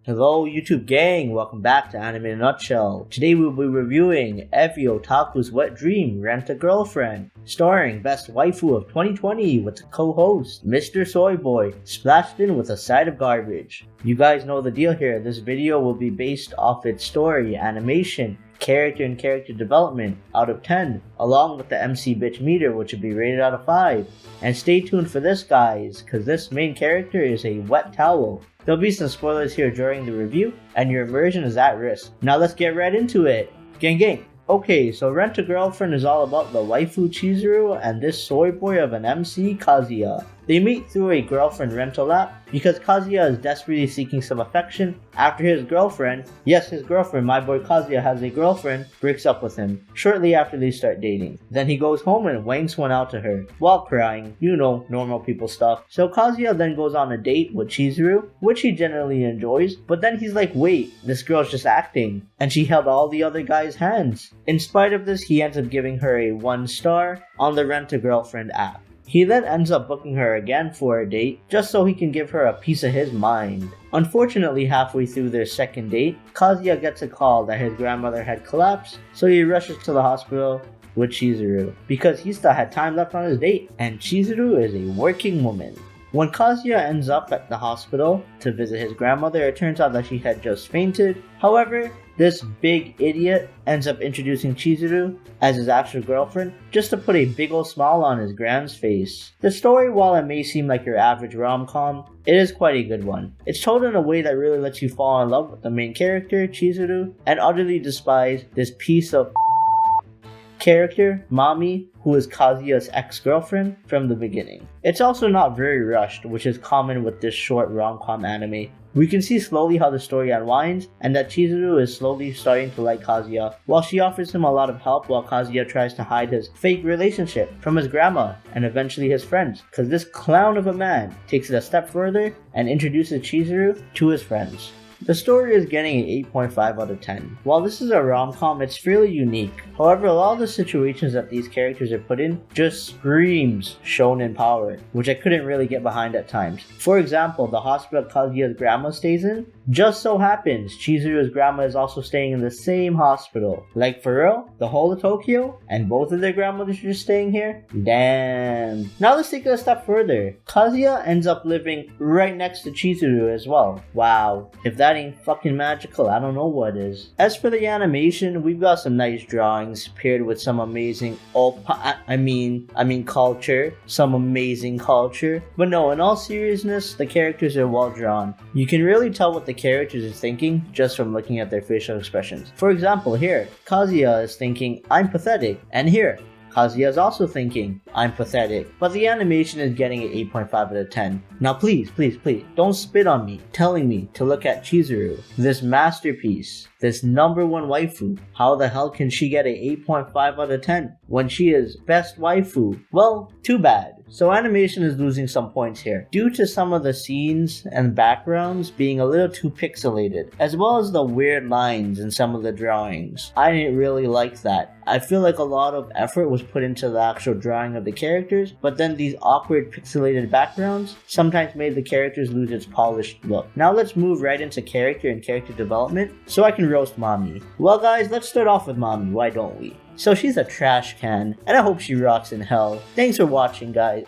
Hello YouTube gang, welcome back to Anime in a Nutshell. Today we will be reviewing Every Otaku's Wet Dream, Rent a Girlfriend, starring Best Waifu of 2020 with the co-host Mr SoyBoy, splashed in with a side of garbage. You guys know the deal here, this video will be based off its story, animation, character and character development out of 10, along with the MC bitch meter, which would be rated out of 5. And stay tuned for this guys, cause this main character is a wet towel. There'll be some spoilers here during the review, and your immersion is at risk. Now let's get right into it. Gang. Okay, so Rent a Girlfriend is all about the waifu Chizuru and this soy boy of an MC, Kazuya. They meet through a girlfriend rental app because Kazuya is desperately seeking some affection after his girlfriend, yes his girlfriend, my boy Kazuya has a girlfriend, breaks up with him shortly after they start dating. Then he goes home and wanks one out to her while crying, you know, normal people stuff. So Kazuya then goes on a date with Chizuru, which he generally enjoys, but then he's like, wait, this girl's just acting, and she held all the other guys' hands. In spite of this, he ends up giving her a 1 star on the Rent a Girlfriend app. He then ends up booking her again for a date, just so he can give her a piece of his mind. Unfortunately, halfway through their second date, Kazuya gets a call that his grandmother had collapsed, so he rushes to the hospital with Chizuru, because he still had time left on his date, and Chizuru is a working woman. When Kazuya ends up at the hospital to visit his grandmother, it turns out that she had just fainted. However, this big idiot ends up introducing Chizuru as his actual girlfriend just to put a big ol' smile on his grand's face. The story, while it may seem like your average rom-com, it is quite a good one. It's told in a way that really lets you fall in love with the main character, Chizuru, and utterly despise this piece of character, Mami, who is Kazuya's ex-girlfriend from the beginning. It's also not very rushed, which is common with this short rom-com anime. We can see slowly how the story unwinds, and that Chizuru is slowly starting to like Kazuya, while she offers him a lot of help while Kazuya tries to hide his fake relationship from his grandma and eventually his friends, cause this clown of a man takes it a step further and introduces Chizuru to his friends. The story is getting an 8.5 out of 10. While this is a rom-com, it's fairly unique. However, a lot of the situations that these characters are put in just screams shonen power, which I couldn't really get behind at times. For example, the hospital Kazuya's grandma stays in, just so happens Chizuru's grandma is also staying in the same hospital. Like for real, the whole of Tokyo, and both of their grandmothers are just staying here? Damn. Now let's take it a step further. Kazuya ends up living right next to Chizuru as well. Wow. If that ain't fucking magical, I don't know what is. As for the animation, we've got some nice drawings paired with some amazing culture. Some amazing culture. But no, in all seriousness, the characters are well drawn. You can really tell what the characters are thinking just from looking at their facial expressions. For example, here, Kazuya is thinking, I'm pathetic, and here, Kazuya is also thinking, I'm pathetic. But the animation is getting an 8.5 out of 10. Now please, don't spit on me, telling me to look at Chizuru, this masterpiece, this #1 waifu. How the hell can she get an 8.5 out of 10 when she is best waifu? Well, too bad. So animation is losing some points here, due to some of the scenes and backgrounds being a little too pixelated, as well as the weird lines in some of the drawings. I didn't really like that. I feel like a lot of effort was put into the actual drawing of the characters, but then these awkward pixelated backgrounds sometimes made the characters lose its polished look. Now let's move right into character and character development, so I can roast Mami. Well guys, let's start off with Mami, why don't we? So she's a trash can, and I hope she rocks in hell. Thanks for watching guys.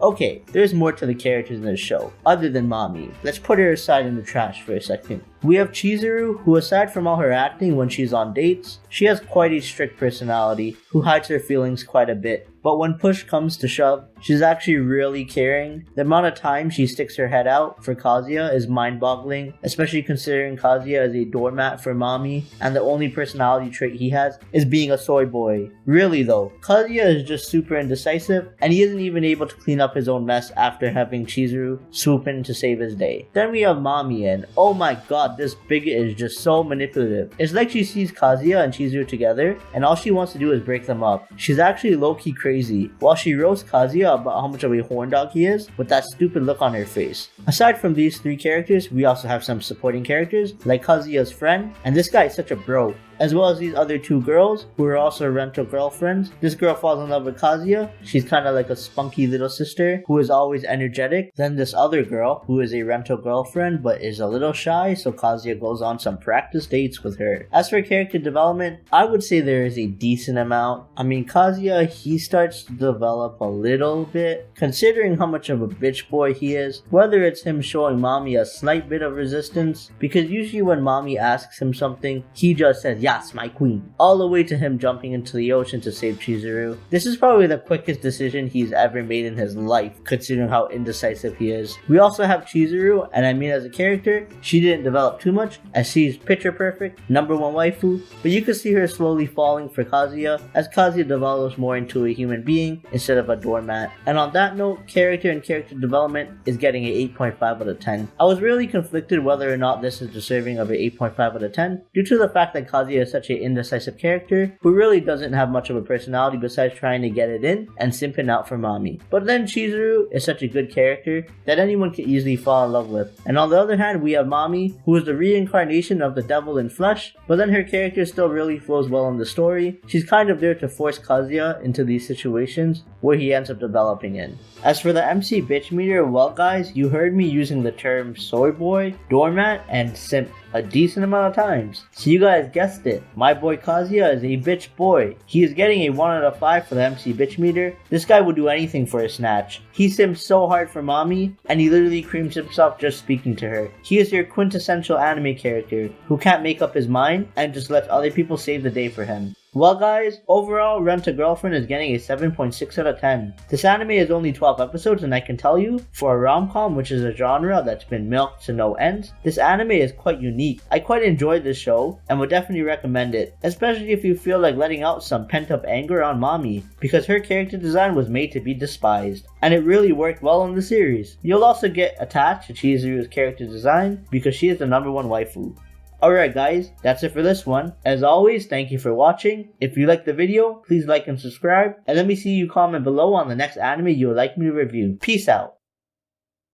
Okay, there's more to the characters in this show, other than Mami. Let's put her aside in the trash for a second. We have Chizuru, who aside from all her acting when she's on dates, she has quite a strict personality, who hides her feelings quite a bit. But when push comes to shove, she's actually really caring. The amount of time she sticks her head out for Kazuya is mind-boggling, especially considering Kazuya is a doormat for Mami, and the only personality trait he has is being a soy boy. Really though, Kazuya is just super indecisive, and he isn't even able to clean up his own mess after having Chizuru swoop in to save his day. Then we have Mami, and oh my god, this bigot is just so manipulative. It's like she sees Kazuya and Chizuru together, and all she wants to do is break them up. She's actually low-key crazy, while she roasts Kazuya about how much of a horn dog he is, with that stupid look on her face. Aside from these 3 characters, we also have some supporting characters, like Kazuya's friend, and this guy is such a bro. as well as these other two girls who are also rental girlfriends. This girl falls in love with Kazuya. She's kind of like a spunky little sister who is always energetic. Then this other girl who is a rental girlfriend but is a little shy, so Kazuya goes on some practice dates with her. As for character development, I would say there is a decent amount. I mean, Kazuya, he starts to develop a little bit, considering how much of a bitch boy he is. Whether it's him showing mommy a slight bit of resistance, because usually when mommy asks him something, he just says, "Yes, my queen," all the way to him jumping into the ocean to save Chizuru. This is probably the quickest decision he's ever made in his life, considering how indecisive he is. We also have Chizuru, and I mean as a character, she didn't develop too much, as she's picture perfect, number one waifu, but you can see her slowly falling for Kazuya, as Kazuya develops more into a human being instead of a doormat. And on that note, character and character development is getting an 8.5 out of 10. I was really conflicted whether or not this is deserving of an 8.5 out of 10, due to the fact that Kazuya is such an indecisive character who really doesn't have much of a personality besides trying to get it in and simping out for mommy. But then Chizuru is such a good character that anyone can easily fall in love with. And on the other hand, we have mommy, who is the reincarnation of the devil in flesh, but then her character still really flows well in the story. She's kind of there to force Kazuya into these situations where he ends up developing in. As for the MC bitch meter, well guys, you heard me using the term SoyBoy, doormat, and simp a decent amount of times. So you guys guessed it, my boy Kazuya is a bitch boy. He is getting a 1 out of 5 for the MC bitch meter. This guy would do anything for a snatch. He sims so hard for mommy, and he literally creams himself just speaking to her. He is your quintessential anime character who can't make up his mind and just lets other people save the day for him. Well guys, overall Rent-A-Girlfriend is getting a 7.6 out of 10. This anime is only 12 episodes, and I can tell you, for a rom-com, which is a genre that's been milked to no end, this anime is quite unique. I quite enjoyed this show and would definitely recommend it, especially if you feel like letting out some pent-up anger on mommy, because her character design was made to be despised, and it really worked well in the series. You'll also get attached to Chizuru's character design because she is the number one waifu. Alright guys, that's it for this one. As always, thank you for watching. If you liked the video, please like and subscribe, and let me see you comment below on the next anime you would like me to review. Peace out.